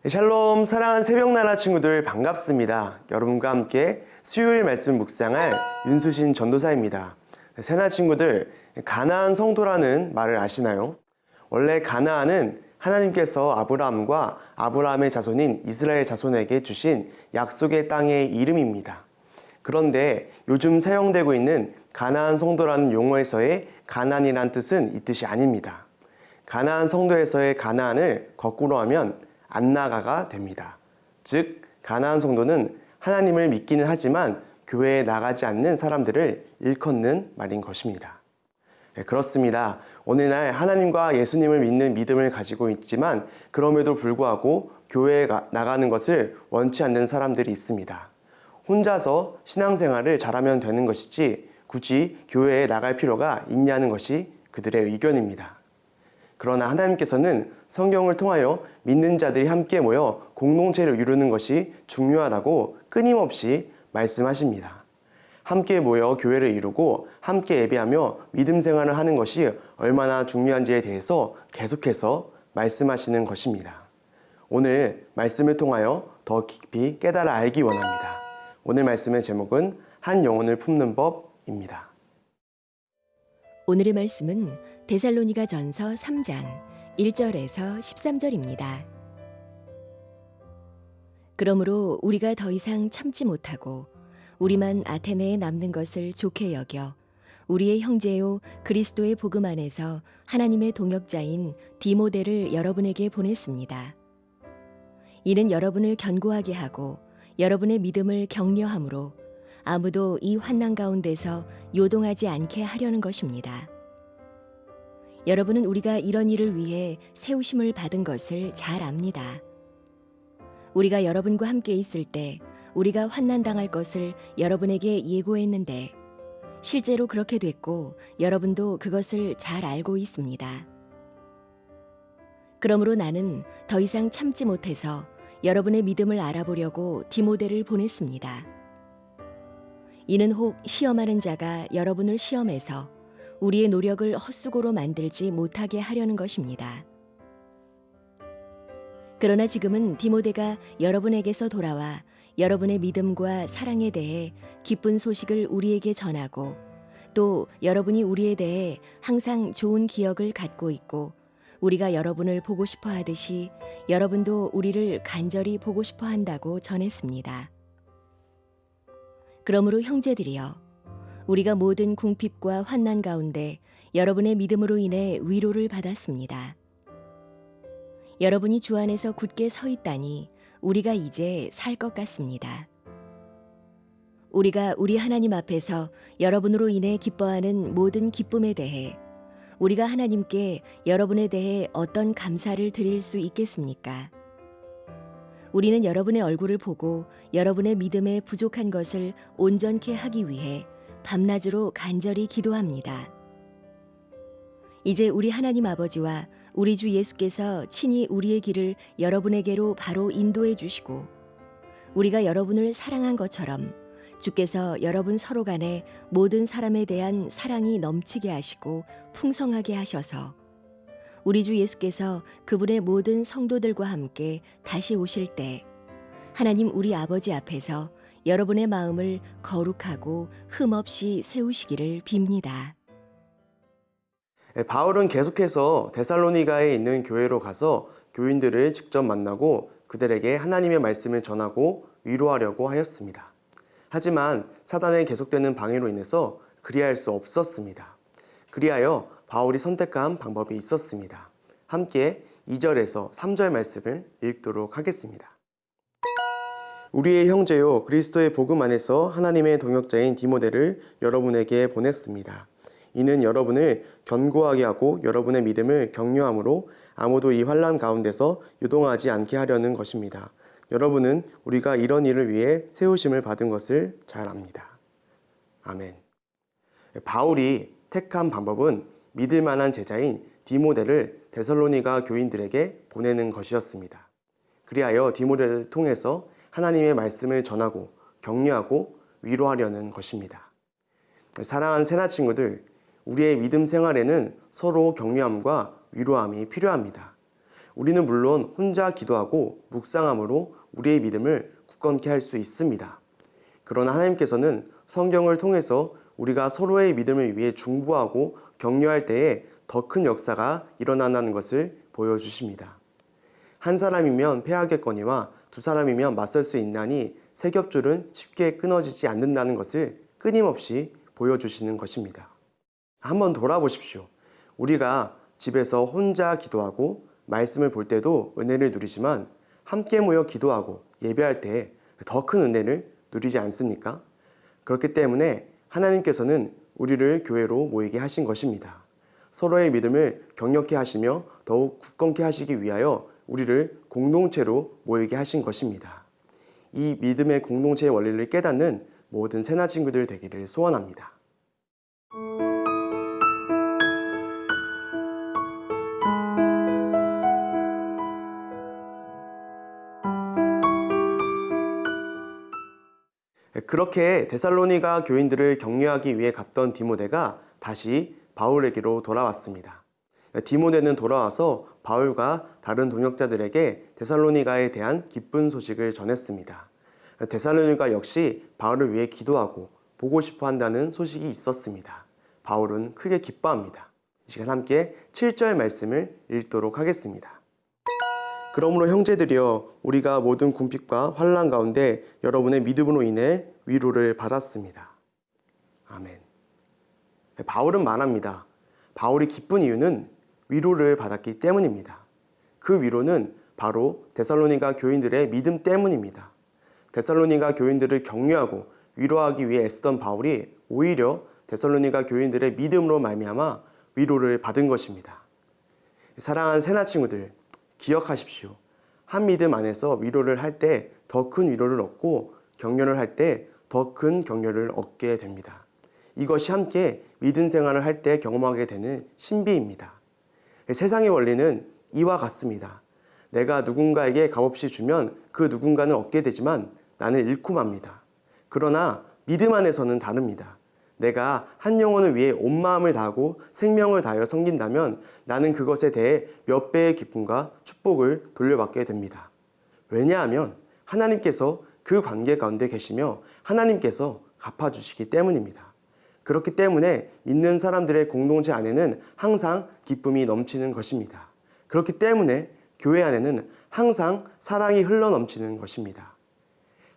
샬롬, 사랑하는 새벽나라 친구들 반갑습니다. 여러분과 함께 수요일 말씀 묵상할 윤수신 전도사입니다. 새나 친구들, 가나안 성도라는 말을 아시나요? 원래 가나안은 하나님께서 아브라함과 아브라함의 자손인 이스라엘 자손에게 주신 약속의 땅의 이름입니다. 그런데 요즘 사용되고 있는 가나안 성도라는 용어에서의 가나안이란 뜻은 이 뜻이 아닙니다. 가나안 성도에서의 가나안을 거꾸로 하면 안나가가 됩니다. 즉, 가나안 성도는 하나님을 믿기는 하지만 교회에 나가지 않는 사람들을 일컫는 말인 것입니다. 그렇습니다. 오늘날 하나님과 예수님을 믿는 믿음을 가지고 있지만 그럼에도 불구하고 교회에 나가는 것을 원치 않는 사람들이 있습니다. 혼자서 신앙생활을 잘하면 되는 것이지 굳이 교회에 나갈 필요가 있냐는 것이 그들의 의견입니다. 그러나 하나님께서는 성경을 통하여 믿는 자들이 함께 모여 공동체를 이루는 것이 중요하다고 끊임없이 말씀하십니다. 함께 모여 교회를 이루고 함께 예배하며 믿음 생활을 하는 것이 얼마나 중요한지에 대해서 계속해서 말씀하시는 것입니다. 오늘 말씀을 통하여 더 깊이 깨달아 알기 원합니다. 오늘 말씀의 제목은 한 영혼을 품는 법입니다. 오늘의 말씀은 데살로니가 전서 3장 1절에서 13절입니다. 그러므로 우리가 더 이상 참지 못하고 우리만 아테네에 남는 것을 좋게 여겨 우리의 형제요 그리스도의 복음 안에서 하나님의 동역자인 디모데를 여러분에게 보냈습니다. 이는 여러분을 견고하게 하고 여러분의 믿음을 격려함으로 아무도 이 환난 가운데서 요동하지 않게 하려는 것입니다. 여러분은 우리가 이런 일을 위해 세우심을 받은 것을 잘 압니다. 우리가 여러분과 함께 있을 때 우리가 환난당할 것을 여러분에게 예고했는데 실제로 그렇게 됐고 여러분도 그것을 잘 알고 있습니다. 그러므로 나는 더 이상 참지 못해서 여러분의 믿음을 알아보려고 디모데를 보냈습니다. 이는 혹 시험하는 자가 여러분을 시험해서 우리의 노력을 헛수고로 만들지 못하게 하려는 것입니다. 그러나 지금은 디모데가 여러분에게서 돌아와 여러분의 믿음과 사랑에 대해 기쁜 소식을 우리에게 전하고 또 여러분이 우리에 대해 항상 좋은 기억을 갖고 있고 우리가 여러분을 보고 싶어 하듯이 여러분도 우리를 간절히 보고 싶어 한다고 전했습니다. 그러므로 형제들이여, 우리가 모든 궁핍과 환난 가운데 여러분의 믿음으로 인해 위로를 받았습니다. 여러분이 주 안에서 굳게 서 있다니 우리가 이제 살 것 같습니다. 우리가 우리 하나님 앞에서 여러분으로 인해 기뻐하는 모든 기쁨에 대해 우리가 하나님께 여러분에 대해 어떤 감사를 드릴 수 있겠습니까? 우리는 여러분의 얼굴을 보고 여러분의 믿음에 부족한 것을 온전케 하기 위해 밤낮으로 간절히 기도합니다. 이제 우리 하나님 아버지와 우리 주 예수께서 친히 우리의 길을 여러분에게로 바로 인도해 주시고 우리가 여러분을 사랑한 것처럼 주께서 여러분 서로 간에 모든 사람에 대한 사랑이 넘치게 하시고 풍성하게 하셔서 우리 주 예수께서 그분의 모든 성도들과 함께 다시 오실 때 하나님 우리 아버지 앞에서 여러분의 마음을 거룩하고 흠없이 세우시기를 빕니다. 바울은 계속해서 데살로니가에 있는 교회로 가서 교인들을 직접 만나고 그들에게 하나님의 말씀을 전하고 위로하려고 하였습니다. 하지만 사단의 계속되는 방해로 인해서 그리할 수 없었습니다. 그리하여 바울이 선택한 방법이 있었습니다. 함께 2절에서 3절 말씀을 읽도록 하겠습니다. 우리의 형제요 그리스도의 복음 안에서 하나님의 동역자인 디모데를 여러분에게 보냈습니다. 이는 여러분을 견고하게 하고 여러분의 믿음을 격려함으로 아무도 이 환난 가운데서 유동하지 않게 하려는 것입니다. 여러분은 우리가 이런 일을 위해 세우심을 받은 것을 잘 압니다. 아멘. 바울이 택한 방법은 믿을 만한 제자인 디모데를 데살로니가 교인들에게 보내는 것이었습니다. 그리하여 디모데를 통해서 하나님의 말씀을 전하고 격려하고 위로하려는 것입니다. 사랑하는 새나 친구들, 우리의 믿음 생활에는 서로 격려함과 위로함이 필요합니다. 우리는 물론 혼자 기도하고 묵상함으로 우리의 믿음을 굳건케 할 수 있습니다. 그러나 하나님께서는 성경을 통해서 우리가 서로의 믿음을 위해 중보하고 격려할 때에 더 큰 역사가 일어난다는 것을 보여주십니다. 한 사람이면 패하겠거니와 두 사람이면 맞설 수 있나니 세 겹줄은 쉽게 끊어지지 않는다는 것을 끊임없이 보여주시는 것입니다. 한번 돌아보십시오. 우리가 집에서 혼자 기도하고 말씀을 볼 때도 은혜를 누리지만 함께 모여 기도하고 예배할 때 더 큰 은혜를 누리지 않습니까? 그렇기 때문에 하나님께서는 우리를 교회로 모이게 하신 것입니다. 서로의 믿음을 격려케 하시며 더욱 굳건케 하시기 위하여 우리를 공동체로 모이게 하신 것입니다. 이 믿음의 공동체의 원리를 깨닫는 모든 새나 친구들 되기를 소원합니다. 그렇게 데살로니가 교인들을 격려하기 위해 갔던 디모데가 다시 바울에게로 돌아왔습니다. 디모데는 돌아와서 바울과 다른 동역자들에게 데살로니가에 대한 기쁜 소식을 전했습니다. 데살로니가 역시 바울을 위해 기도하고 보고 싶어 한다는 소식이 있었습니다. 바울은 크게 기뻐합니다. 이 시간 함께 7절 말씀을 읽도록 하겠습니다. 그러므로 형제들이여 우리가 모든 궁핍과 환난 가운데 여러분의 믿음으로 인해 위로를 받았습니다. 아멘. 바울은 말합니다. 바울이 기쁜 이유는 위로를 받았기 때문입니다. 그 위로는 바로 데살로니가 교인들의 믿음 때문입니다. 데살로니가 교인들을 격려하고 위로하기 위해 애쓰던 바울이 오히려 데살로니가 교인들의 믿음으로 말미암아 위로를 받은 것입니다. 사랑하는 새나 친구들, 기억하십시오. 한 믿음 안에서 위로를 할 때 더 큰 위로를 얻고 격려를 할 때 더 큰 격려를 얻게 됩니다. 이것이 함께 믿음 생활을 할 때 경험하게 되는 신비입니다. 세상의 원리는 이와 같습니다. 내가 누군가에게 값없이 주면 그 누군가는 얻게 되지만 나는 잃고 맙니다. 그러나 믿음 안에서는 다릅니다. 내가 한 영혼을 위해 온 마음을 다하고 생명을 다하여 섬긴다면 나는 그것에 대해 몇 배의 기쁨과 축복을 돌려받게 됩니다. 왜냐하면 하나님께서 그 관계 가운데 계시며 하나님께서 갚아주시기 때문입니다. 그렇기 때문에 믿는 사람들의 공동체 안에는 항상 기쁨이 넘치는 것입니다. 그렇기 때문에 교회 안에는 항상 사랑이 흘러넘치는 것입니다.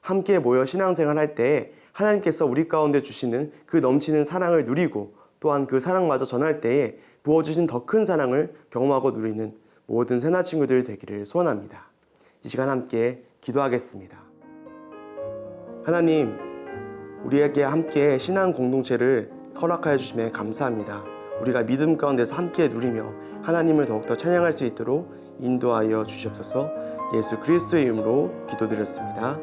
함께 모여 신앙생활 할 때 하나님께서 우리 가운데 주시는 그 넘치는 사랑을 누리고 또한 그 사랑마저 전할 때에 부어주신 더 큰 사랑을 경험하고 누리는 모든 새나 친구들 되기를 소원합니다. 이 시간 함께 기도하겠습니다. 하나님, 우리에게 함께 신앙 공동체를 허락하여 주심에 감사합니다. 우리가 믿음 가운데서 함께 누리며 하나님을 더욱더 찬양할 수 있도록 인도하여 주시옵소서. 예수 그리스도의 이름으로 기도드렸습니다.